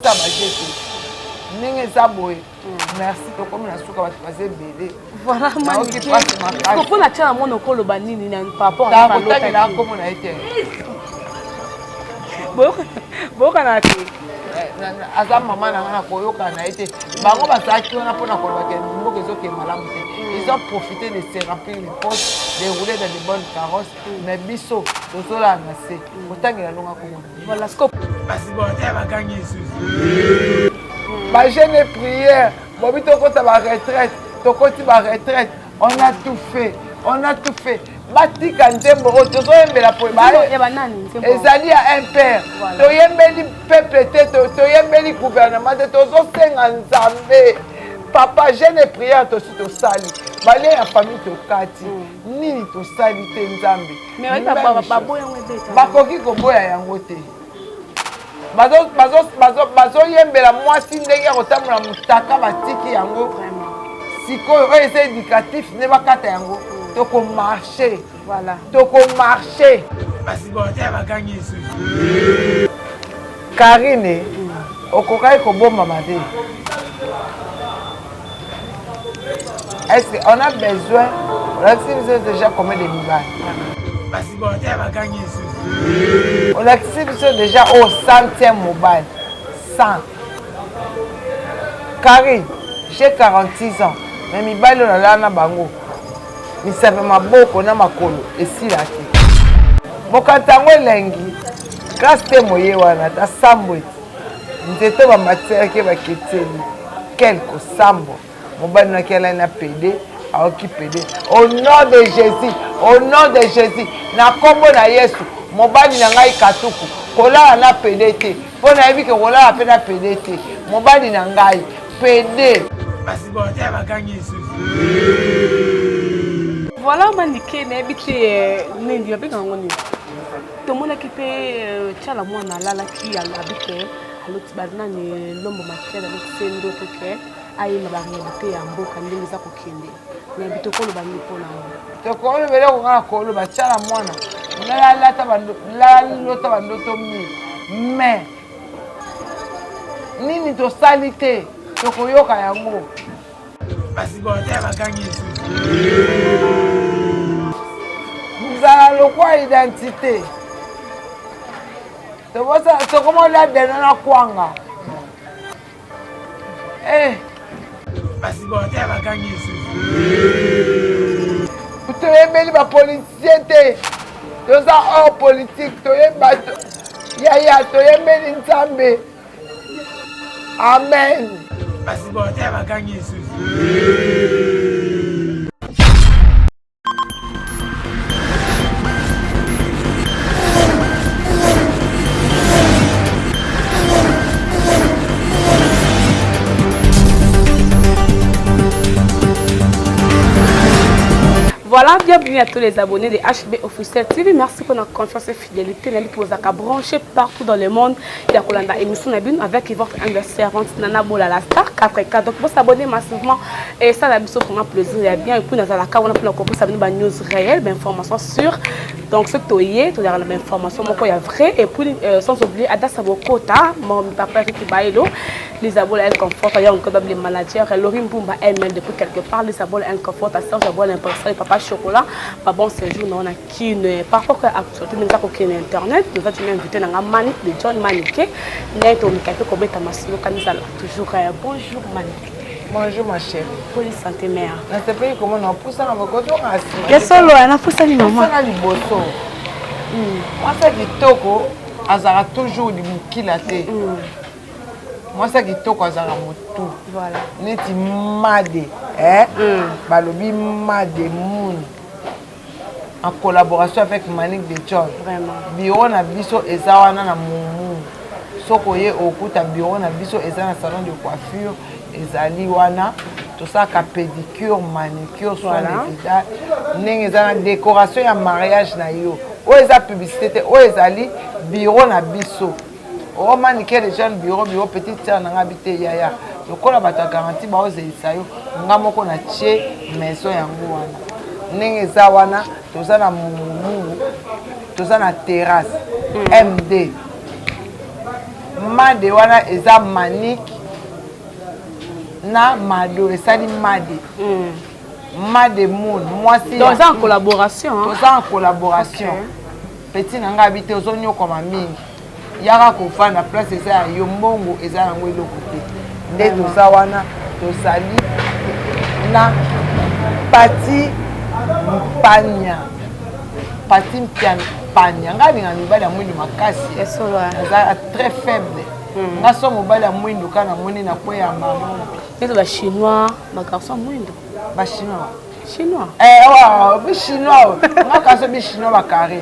Ça va jeter. N'engagez pas boy. Merci to comme la souka va te passer bébé. Voilà moi. Pourquoi la tiens à mon okolo banini par rapport à l'autre là comme on a été. Bon kana ti. Asa maman na koyoka na été. Bango basaki on a pour na koloba ke mboko ezoke malamu te. Ils ont profité de se remplir les poches, de rouler dans de bonnes carrosses, mais biso tozola na se. Otangira longa komo. Voilà scope. Parce bon tu vas gagner ce. Ma jeune prière, Bobi tokota ba retraite, tokoti ba retraite, on a tout fait. Batika ntembo tozoyembela po ezali ya un père toyembeli peuple te toyembeli gouvernement te tozosenga nzambe papa jeune prière tosi tosali balie ya famille tokati nini tosali te nzambe bakoki koboya yango te bazoyembela mwasi ndenge ya kotambola motaka batiki yango sikoyo oyo eza éducatif ne bakata yango toko marcher, voilà. Toko marcher. Parce que bon, tu vas gagner ce. Karine, okokai koboma ma vie. Est-ce qu'on a besoin, on a déjà combien de milliards? Parce que bon, tu vas gagner ce. On a déjà au 100e mobile. 100. Karine, j'ai 46 ans, mais mi bailo na lana bango. Mi savait ma boko na makolo esila te bokantango elengi grâce te moye wana ta sambo nzete ba matière ke baketeli quelque sambo mobali na kela na PD aoki PD au nom de Jésus na kombo na Yesu mobali na ngai katuku kola na PD te pona yebi ke kola pe na PD te mobali na ngai PD parce que bon tu vas gagner ce. Voilà, maniqué, n'habité, n'indi avec un moni. Tout le monde qui peut tchala moi na la qui a l'habité, à l'autre badna ni l'homme maquillé avec ses d'autres qui aïe ma barrière de paix en beau quand les a coquillé. N'habite pas le bani pour la. Tu connais le vélo qu'on a collé, bah tchala moi na. La l'autre bando mi. Mais nini to salité, to koyoka yango. Parce que bon, tu vas gagner ce. Vous avez le quoi identité? C'est comment on a donné la kwanga? Eh. Parce que bon, tu vas gagner ce. Vous avez mis ma politicien. Tu as hors politique. Tu as mis une Nzambe. Amen. Parce que bon, tu vas gagner ce. Voilà, bienvenue à tous les abonnés de HB Officiel TV. Merci pour notre confiance et fidélité. Nous vous avons branché partout dans le monde. Il y a une émission avec votre servante Nana Bola la star 4K. Donc, vous abonnez massivement et ça, la mission vraiment plaisir et bien. Et puis, nous avons la carte pour nous news réelles, informations sûres. Donc, ce que tu as, tu as l'information, il y a vrai. Et puis, sans oublier, Adassa Bokota, mon papa Ricky Bailo, les abonnés Inconfort, il y a encore les managers, Lorim Bumba ML depuis quelque part, les abonnés Inconfort, à Serge Abonnés Impression, papa chocolat, pas bon séjour, on a qui ne parfois actuellement nous avons aucun internet, nous avons invité dans la manip de John Maniqué, net au Mikato Kobeta Masilo Kanizala. Toujours bonjour Maniqué. Bonjour ma chérie. Police santé mère. Dans ce pays comment on pousse dans votre côté on a. Qu'est-ce solo on a poussé ni maman. On a du bosso. Moi ça qui toko azara toujours du mukilate. Moi ça qui toko azara motu. Voilà. Neti made balobi made moon en collaboration avec Manique de John. Vraiment. Bureau na biso ezawana na mumu. Sokoye okuta bureau na biso ezana salon de coiffure ezali wana tout ça ka pédicure manicure soin de visage ndenge ezana décoration ya mariage na yo o eza publicité o ezali bureau na biso o Manique de John bureau petite sœur na ngabité yaya lokola bato garantie ba ozelisa yo nga moko na tie maison yango wana ndenge eza wana toza na mumu toza na terrasse MD made wana eza Manique na Mado esali made Made Moon mwasi donc ça en collaboration en collaboration petit nanga habité ozonyo comme mingi yaka kofanda place eza ya yo mbongo eza nango eloko te nde toza wana tosali na Pati Mpanya nga linga mibali ya mwindu makasi eza très faible nga so mobali ya mwindu kana moni na koyamba neti ba chinois ba garçon mwindu ba chinois chinois nga kaso bi chinois ba carré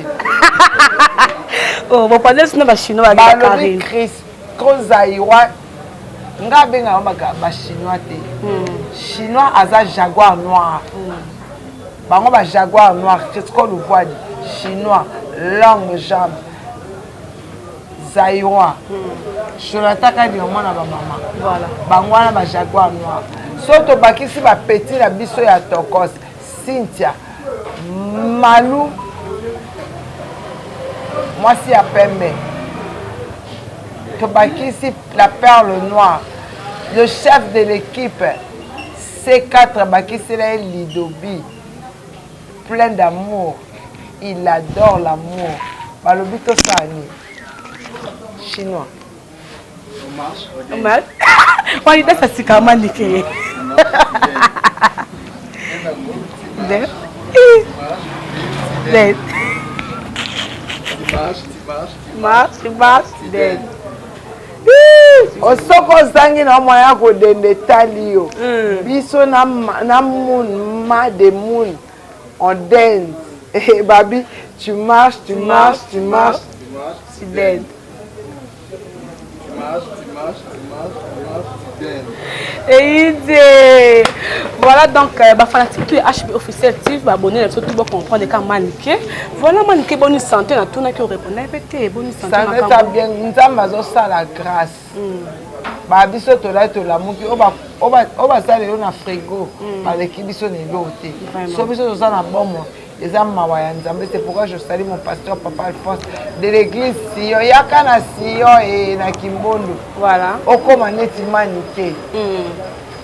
oh bon pendant sinon ba chinois ba carré Chris Kozaiwa nga benga ba chinois te chinois aza jaguar noir bango ba jaguar noir qu'est-ce qu'on le voit chinois langue jambe Zaïrois Jonathan kadi mona ba mama voilà bango wana ba jaguar noir soto bakisi ba petit na biso ya Tokos Cynthia Malou mwasi ya pembe to bakisi la perle noire le chef de l'équipe C4 bakisi la Lidobi plein d'amour il adore l'amour balobi to sani chinois mal on dit ça c'est comment niquer osoko ozangi na moya kodende tali yo biso na moon Made Moon on dance babi tu marches tu dance et idée voilà donc bah fanatique HB officiel TV bah abonné surtout pour comprendre quand Manique voilà Manique bonne santé na tout na qui répondre répéter bonne santé ça n'est pas bien nzamba zo sala grâce ba biso to la muki oba sala yo na frigo ba leki biso ne lote so biso zo na bomo les âmes c'est pourquoi je salue mon pasteur Papa Alphonse de l'église Sion yaka na Sion et na Kimbondo voilà okoma neti Manique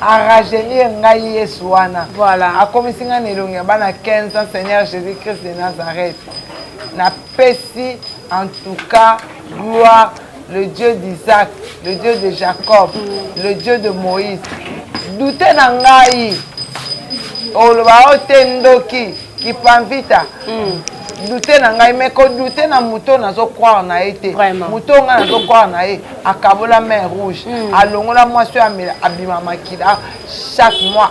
arajeunir ngai Yesu wana voilà akomisi nga nelongi ya bana 15 ans Seigneur Jésus-Christ de Nazareth na pesi en tout cas gloire le Dieu d'Isaac le Dieu de Jacob le Dieu de Moïse douter na ngai oloba otendoki kipamvita douter na ngai mais ko douter na muto nazo croire na été muto nga nazo croire na ye akabola mer rouge alongola mwasi amela abima makila chaque mois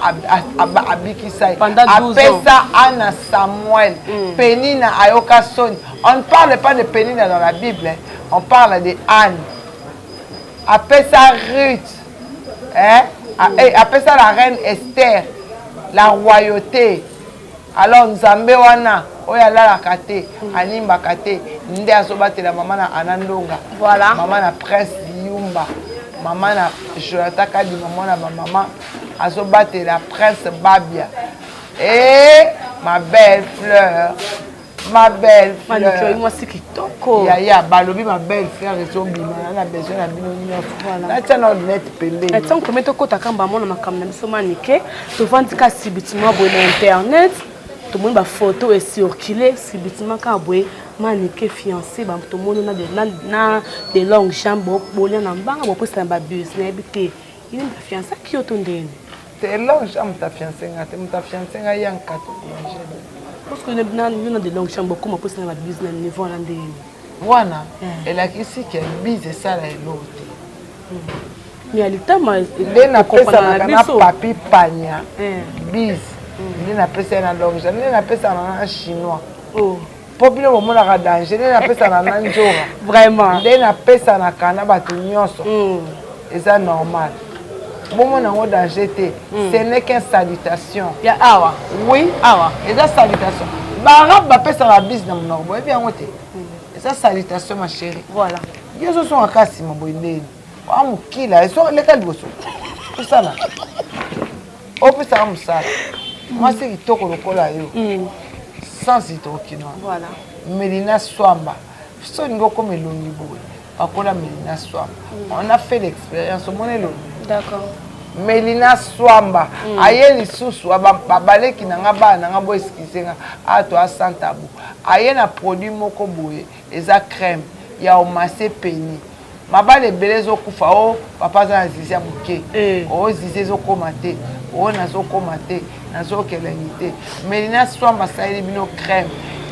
abikisa apesa Anna Samuel Penina ayoka soni on ne parle pas de Penina dans la Bible on parle de Anne apesa Ruth apesa la reine Esther la royauté alors nzambe wana oya la kate animba kate nde azobatela mama na Anandonga voilà mama na Prince Yumba mama na Jonathan kadi mama na mama azobatela Prince Babia et ma belle fleur moi c'est kitoko ya balobi ma belle fleur ezobima na besoin na bino nyonso na tena net pembe et tant que meto kota kamba mona makamna biso Manique to vandika sibitima bo na internet tout le monde ba photo et circuler sibitima ka boye Manique fiancé ba tout le monde na de longues jambes bolia na mbanga bo posa ba bus na ebité il est fiancé qui otondeni te longue jambe ta fiancé nga yanka to parce que nous de longues jambes comme posa na ba bus na niveau na ndeni wana elakisi ke bise sala elote mais alitama nde napesa na papi panya bise nde napesa na longue jambe nde napesa na chinois po bino bomonaka danger nde napesa na nzora vraiment nde napesa na kana bato nyonso eza normal bomona yango danger te ce n'est qu'une salutation ya awa oui awa eza salutation baarabe bapesaka bise na monoko boyebi yango te eza salutation ma chérie voilà yo zosongaka nsima boye ndeni wa mokila leka liboso osala opesaka mosala mwasi kitoko lokola yo sans hydroquinois voilà melina swamba so olingi okoma elongi boye akola Mélina Swamba. On a fait l'expérience au monelo. D'accord. Mélina Swamba aye lisusu babaleki nanga ba nanga bo eskisenga ato asantabu aye na produit moko boye eza crème ya omase peni mabale belezo kufa o papa za zizia buke o zizia zo komate o nazo komate nazo kelengite Mélina Swamba saili bino crème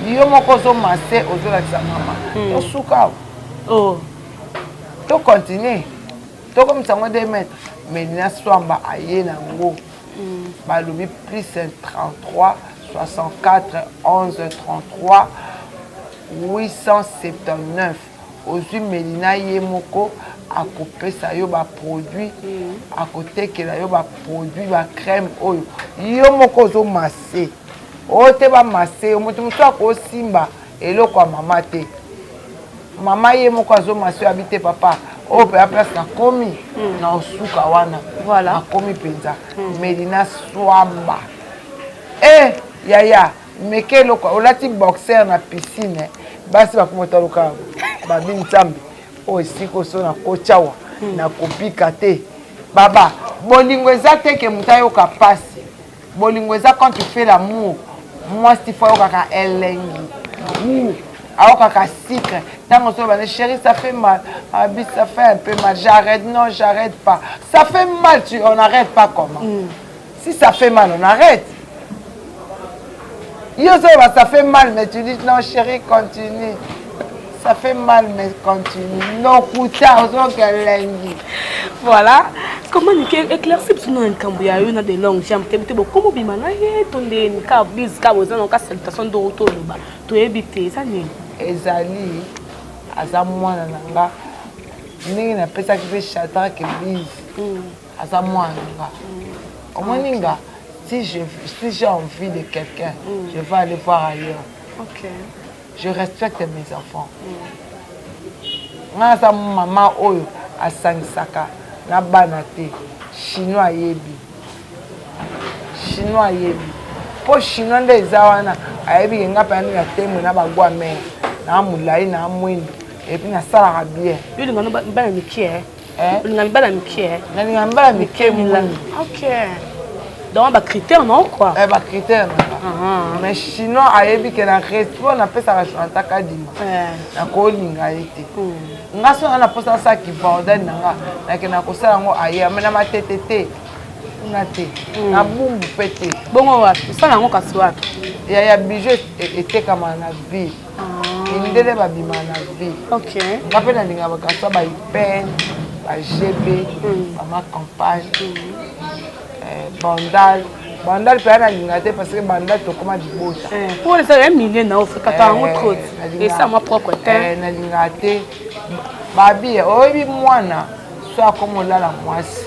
yo moko zo mase ozola sa mama to suka to continuer to comme ça moi 2 mètres Mélina Swamba aye nango balobi plus 33 64 11 33 879 ozwi Mélina ye moko akopesa yo ba produit akotekela yo ba produit ba crème oyo yo moko zo masse o te ba masse mutu mutu akosimba eloko ya mama te mama ye moko azo masse habite papa o pe place na komi na osuka wana voilà na komi penza Mélina Swamba yaya meke loko olati boxer na piscine basi bakumota loka babi nzambe o esiko so na kochawa na kopika te baba bolingo eza te ke muta yoka pasi bolingo eza quand tu fais l'amour moi si faut yoka elengi aokaka sucre tango so bane chérie ça fait mal abi ça fait un peu mal j'arrête non j'arrête pas ça fait mal on n'arrête pas comment si ça fait mal on arrête yo so ça fait mal mais tu dis non chérie continue ça fait mal mais continue non kuta ozo kelengi voilà comment ni éclaircir sur un cambo ya yo na de longues jambes te beaucoup bimana ye tonde ni ka biz ka ozo na ka salutation do to loba to ebite ça ni ezali aza mwana nanga ndenge napesaki mpe chatra ke bise aza mwana nanga omoni nga si j'ai envie de quelqu'un je vais aller voir ailleurs. Je respecte mes enfants nga aza mama oyo asangisaka na bana te chinois ayebi po chinois nde eza wana ayebi ke nga mpe na temwe na bagwa mere na mulai na mwindu et puis na salaka bien yo linga no bana mikie linga bana mikie na linga bana mikie mwindu donc ba critère non quoi ba critère mais chinois ayebi ke na respect na pesa ka chanta kadima na ko linga ete nga so na posa sa ki bordel nanga na ke na ko sala ngo aye mais na matetete na te na bumbu pete bongo wa sala ngo kaswa ya bijou etekama na vie indele babima na vie nga mpe na linga bakaswa ba hyper ba gb bama campagne bandal mpe na linga te parce que bandal tokoma libota pour les ça 1 million na ofekata yango trop et ça moi propre te na linga te babi oyebi mwana so akoma olala mwasi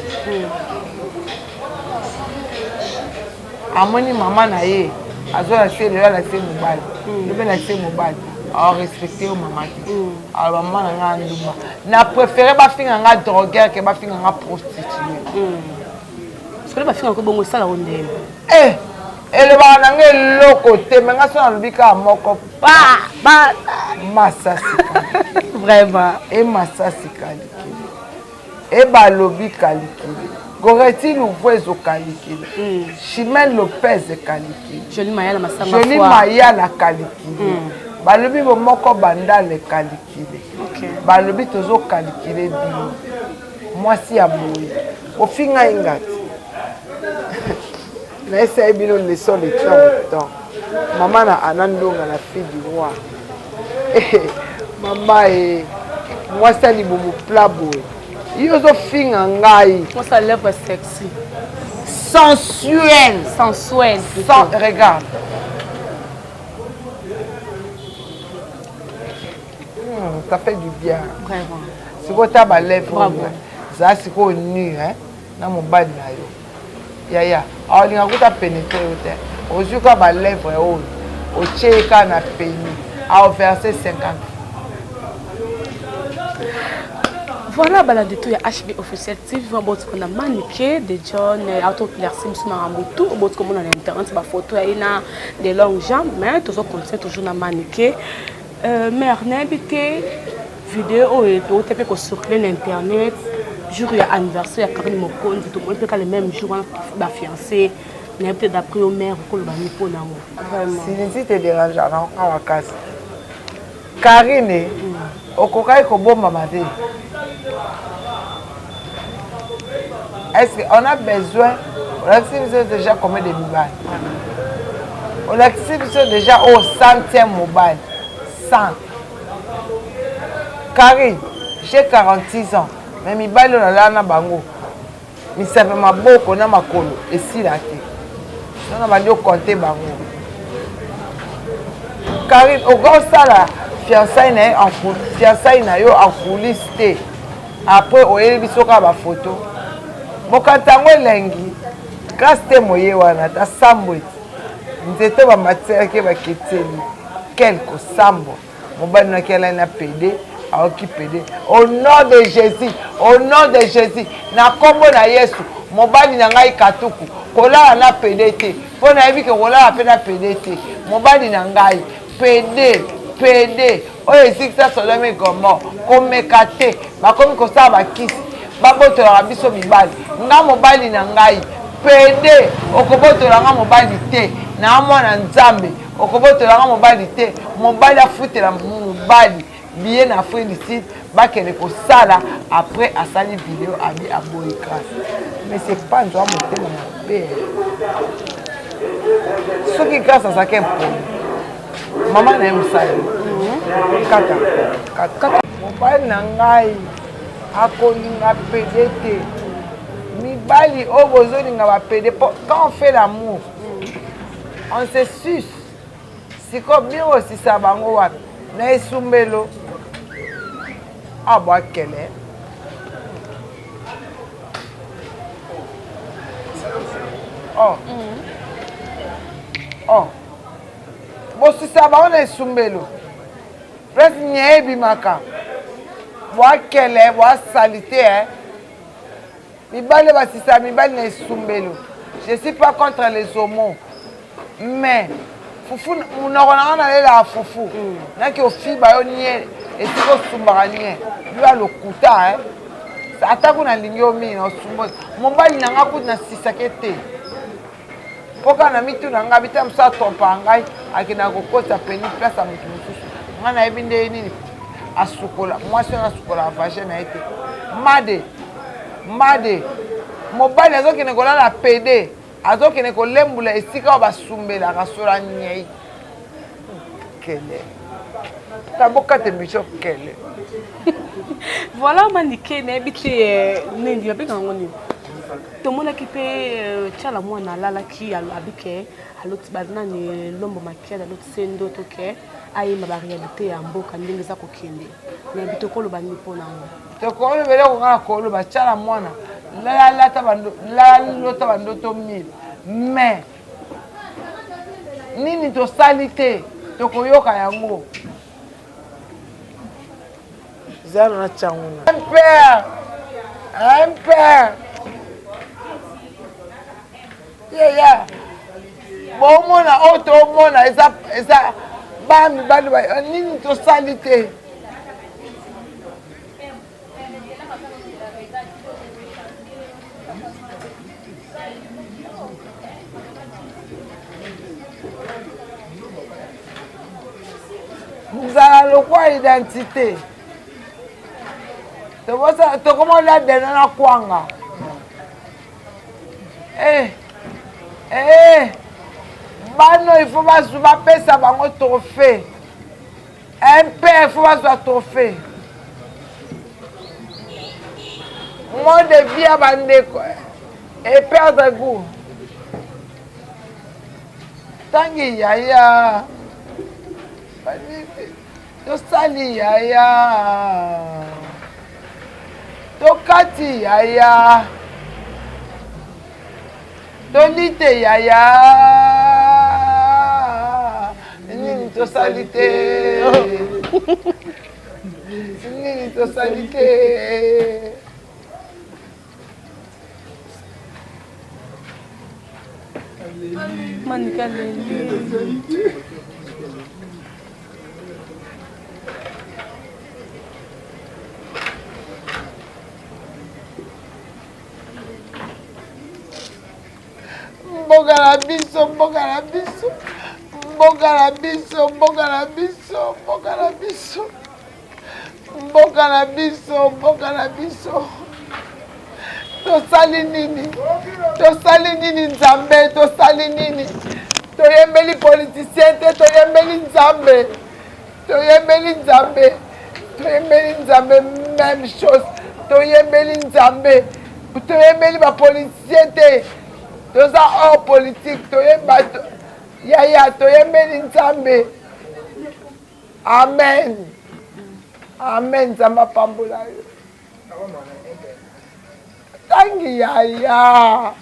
amoni mama na ye azolakise lelo alakise mobali yo mpe lakise mobali aorespecte yo mama te aloba mama na nga ndumba na préféré bafinga nga drogueur ke bafinga nga prostituée sokoli bafinga ko bongo esala ko ndeni elobaka na nga eloko te me nga so nalobi kaka moko masasi vraiment masasi kalikili balobi kalikili Goreti Louvo ezokalikili Chimène Lopez ekalikili Jolie Mayala Masanga Jolie Mayala kalikili balobi bomoko bandale kalikili balobi tozo kalikili bino mwasi ya boyi ofinga ingati na essaye bino leçon de temps maman na anandonga la fille du roi maman mwasi ali bomo plat boye yo zo finga ngai moi ça lèvre sexy sensuel regarde ça fait du bien vraiment si vous avez les lèvres ça c'est quoi nu hein na mobali na yo yaya alinga kuta pénétrer yote ozuka ba lèvres o ocheka na peni a verser 50. Voilà, balade tout ya HB officiel TV, on a maniqué de John, auto placer sur Marambutu, on comme on a internet, ma photo il a des longues jambes, mais toujours continue toujours na maniqué. Mère n'habité vidéo et tout te peut circuler sur internet jour il y a anniversaire à Karine Mokonzi tout le monde peut le même jour la fiancée mais peut-être d'après au maire pour le bani pour n'amour si te dérange na wa kasi Karine okokai ko bomba mate. Est-ce qu'on a besoin on a déjà combien de mobile on a déjà au 100e mobile 100. Karine, j'ai 46 ans, mais mi bailo na lana bango. Mi sape maboko na makolo esila te. Na bandi o compter bango. Karine, au grand sala fiançailles na yo en coulisses te. Après oyeli biso ka ba photo. Mokantango elengi. Grâce te moye wana ta sambo. Nzete ba matière ke ba keteli. Quelque sambo. Mobali na kela na PD. Au nom de Jésus, au nom de Jésus, na kombo na Yesu, mobali na ngai katuku, kola na PDT, po na yebi ke kola pe na PDT, mobali na ngai, PD, oyo ezikisa Sodome Gomor, komekate, bakomi kosala bakisi, babotola biso mibali, nga mobali na ngai, PD, okobotola nga mobali te, na mwana Nzambe, okobotola nga mobali te, mobali afutela mobali. Bien na Afrique du Sud, bakele ko sala après asali vidéo abi aboyi grâce. Mais c'est pas ndoa motema na be. Ce qui grâce à ça qu'un problème. Maman na musali. Kata. Mobali na ngai akolinga PDT. Mibali o bozolinga ba PD quand on fait l'amour. On se suce. Si ko bien aussi ça bango wapi. Na esumbelo aba kele bosisa bao na esumbelo presque nyebi maka bwa kele bwa salite mibali basisa mibali na esumbelo je suis pas contre les homos mais fufu munoko na ngana lela fufu naki ofiba yo nie etiko sumbaka nie yo lokuta ata kuna lingio mini na osumbo mobali na nga kutu na sisake te poka na mitu na nga bita msa topa ngai akina kokota peni place ya mutu mosusu nga na yebi nde nini asukola mwasi na asukola vage na ete made mobali azokende kolala PD azokene kolembula esika oyo basumbelaka sola nyei kele taboka te biso kele voilà manike nayebi te nini babengaka ngo nini tomonaki mpe tiala mwana alalaki abike aloti banani lombo makiade aloti se ndoto ke ayemba baréalité ya mboka ndenge eza kokende nayebi tokoloba nini mpo nango tokolobele kokanga koloba tiala mwana lalota bandoto mille mais nini tosali te tokoyoka yango zero na changuna un père yeah bomona oyo tomona eza bamibali nini tosali te nzala lokwa identité tokomola dena na kwanga bano il faut bazwa bapesa bango trophée un père il faut bazwa trophée mot de vie ya bandeko et perdre goût tangi yaya tosali yaya tokati yaya tolite yaya nini tosali te nini tosali te manika leli mboka na biso, mboka na biso, mboka na biso, mboka na biso, mboka na biso, mboka na biso, mboka na biso. Tosali nini? Tosali nini Nzambe? Tosali nini? Toyembeli politicien te, toyembeli Nzambe. Toyembeli Nzambe. Toyembeli Nzambe, même chose. Toyembeli Nzambe. Toyembeli ba politicien te. Toza hors politique, toyemba yaya, toyembeli Nzambe. Amen. Amen, Nzambe apambola yo. Tangi yaya.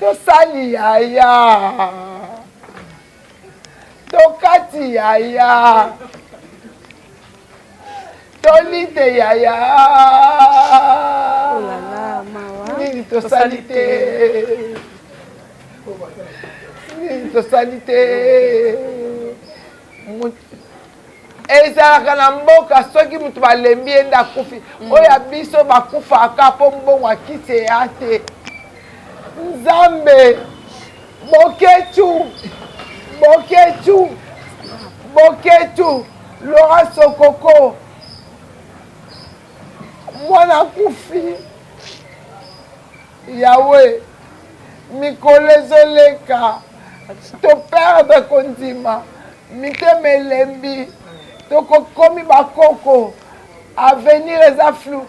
Tosali yaya. Tokati yaya. Tolite yaya. Oh là là, mawa. Nini tosali te. Nini tosali te. Ezalaka na mboka soki mutu balembi ende akufi oyo biso bakufaka mpo mbongo akisi eya te. Nzambe boketu boketu boketu Laura Sokoko mwana kufi Yawe mikolo ezoleka toperde kondima mitema elembi tokokomi bakoko avenir eza flou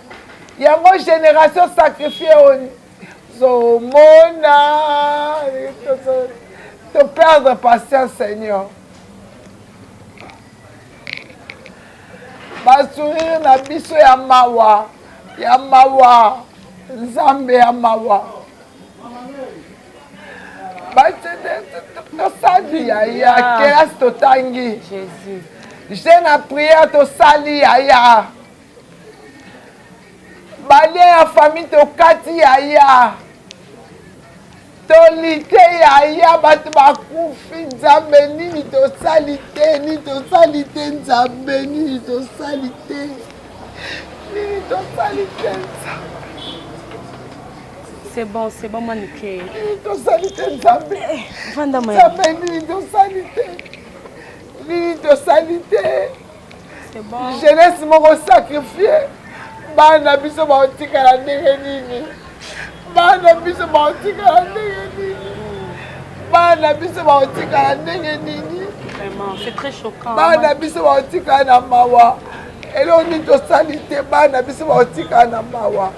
yango génération sacrifié oni zomona to perdre patience Seigneur basourire na biso ya mawa Nzambe ya mawa tosali yaya kelasi totangi Jésus. Je na prière tosali yaya balie ya famille tokati yaya tolite yaya bato bakufi Nzambe nini tosali te nini tosali te Nzambe nini tosali te nini tosali te C'est bon, Maniké. nini tosali te Nzambe Vanda Maya. Nzambe nini tosali te nini tosali te. C'est bon. Jeunesse moko sacrifié bana biso baotikala ndenge nini bana biso baotikala ndenge nini bana biso baotikala ndenge nini Vraiment, c'est très choquant. bana biso baotikala na mawa eloko nini tosali te bana biso baotikala na mawa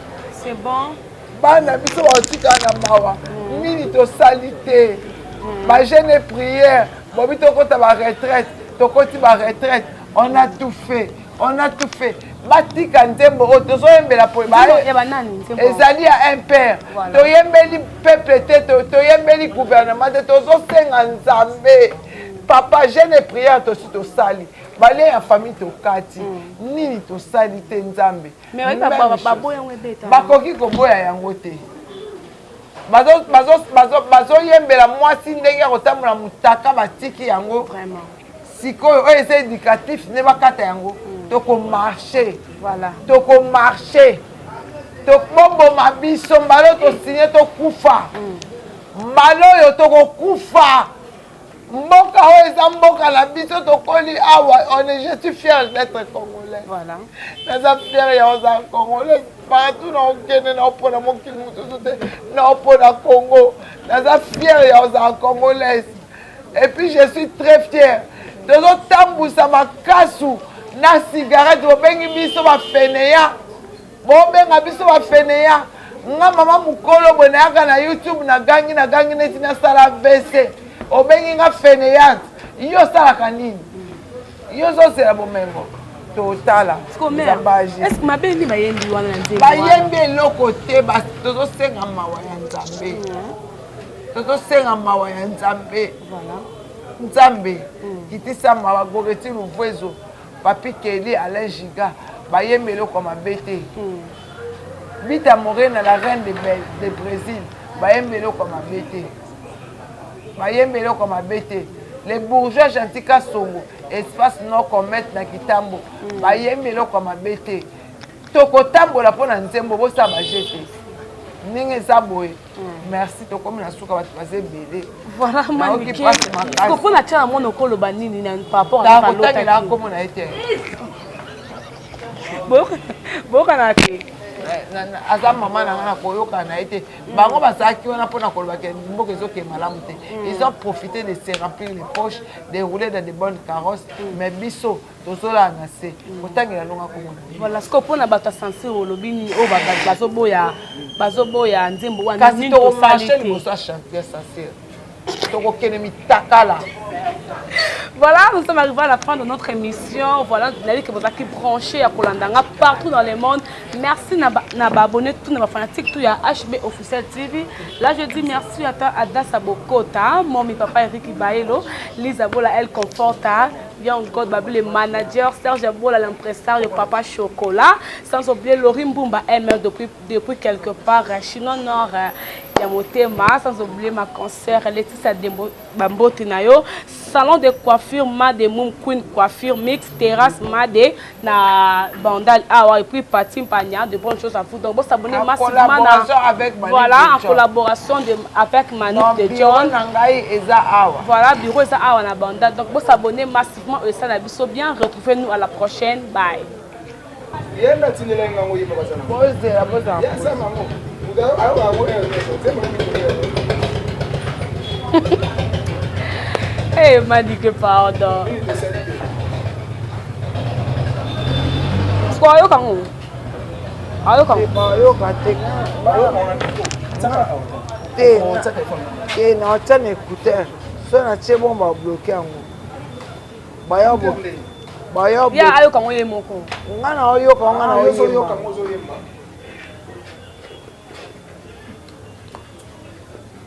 C'est bon. bana biso baotikala na mawa nini tosali te bajeune prière bobi tokota baretraite tokoti baretraite on a tout fait batika nzembo oyo tozoyembela po ezali ya impère toyembeli peuple te toyembeli gouvernement te tozosenga Nzambe papa jeune prière tosi tosali balie ya famille tokati nini tosali te Nzambe bakoki koboya yango te bazoyembela mwasi ndenge ya kotambola mutaka batiki yango sikoyo oyo eza éducatif ne bakata yango tokomarche tokomarche tokoboma biso mbala oyo tosinye tokufa mbala oyo tokokufa mboka oyo eza mboka na biso tokoli awa je suis fier d'être congolais naza fier ya ozala congolais partout naokende naopona mokili mosusu te naopona Congo naza fier ya ozala congolaise et puis je suis très fier tozotambusa makasu na cigarette bobengi biso bafeneya bobenga biso bafeneya nga mama mokolo boye nayaka na YouTube nagangi neti nasala vc obengi nga feneyante yo osalaka nini yo ozosela bomengo totala bayembi eloko te tozosenga mawa ya Nzambe tozosenga mawa ya Nzambe Nzambe kitisa mawa Goreti Luvwezo Papi Kelly Alain Giga bayembi eloko mabe te Bita Morena la reine de Brésil bayembi eloko mabe te bayembi eloko mabe te les bourgeois Jantika Songo espace non commettre na Kitambo bayembi eloko mabe te tokotambola mpona nzembo bosala bajete ndenge eza boye merci tokomi na suka bato baza ebele voilà manike mpona atia na mwana okoloba nini par rapport takotangela komona ye te boyokana te aza mama na nga na koyokana na ye te bango bazalaki wana mpona kolobaki mboka ezokee malamu te ils ont profité de se remplir les poches de rouler dans de bonnes carrosses mais biso tozolala na se kotangela longa komona voilà siko mpona bato ya sensible olobi nini oyo bazoboya nzembo wana kasi tokomarche liboso ya chantier sincere tokokende mitakala. Voilà, nous sommes arrivés à la fin de notre émission. Voilà, vous avez que vous avez branché à Kolandanga partout dans le monde. Merci à abonné tous nos fanatiques, tout y a HB Officiel TV. Là, je dis merci à Adassa Bokota, mon papa Eric Ibaelo, Lisa Bola, elle conforta, Young God Babu, le manager, Serge Bola, l'impressario, Papa Chocolat, sans oublier Lorim Bumba ML depuis quelque part, Chino Nord. Yamotema, sans oublier ma concert, Laetitia Bambo Tinayo, salon de coiffure Made Moum Queen coiffure mix, terrasse Made na Bandal et puis Patim Pagna, de bonnes choses à vous. Donc, vous s'abonnez massivement avec voilà, en collaboration avec Manu de John. Voilà, bureau Eza Awa na Bandal. Donc, vous s'abonnez massivement et ça n'a bien. Retrouvez-nous à la prochaine. Bye. Hey, Madike, pardon. Quoi, yo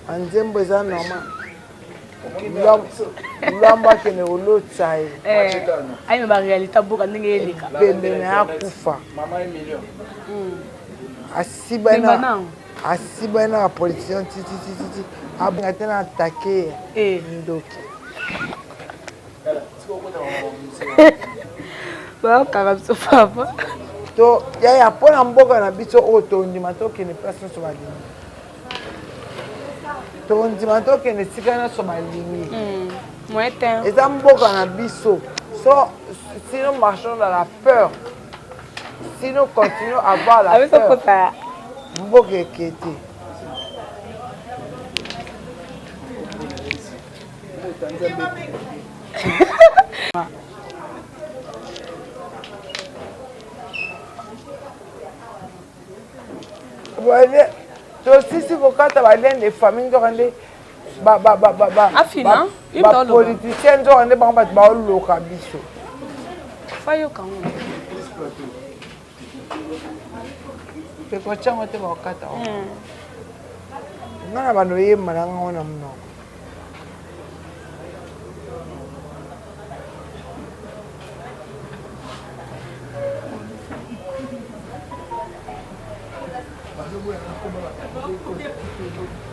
Anzembo eza normal. Lamba kene olotsa ye. Ayi me ba realita boka ndenge eleka. Pembe na kufa. Mama Emilio. Asiba na politicien titi. Abunga tena attaquer. Ndoki. Ba karabso papa. To ya pona mboka na biso oto ndima to kene place so badini. To ndima to kene sikana so balingi. Moete. Eza mboka na biso. So si nous marchons dans la peur, si nous continuons à avoir la peur, mboka ekete. Voilà, si vous quand tu des familles politiciens loka biso. Fayo kango. Pe ko chama te ba kata. Ngana bano yemma na ngona mno. Thank you.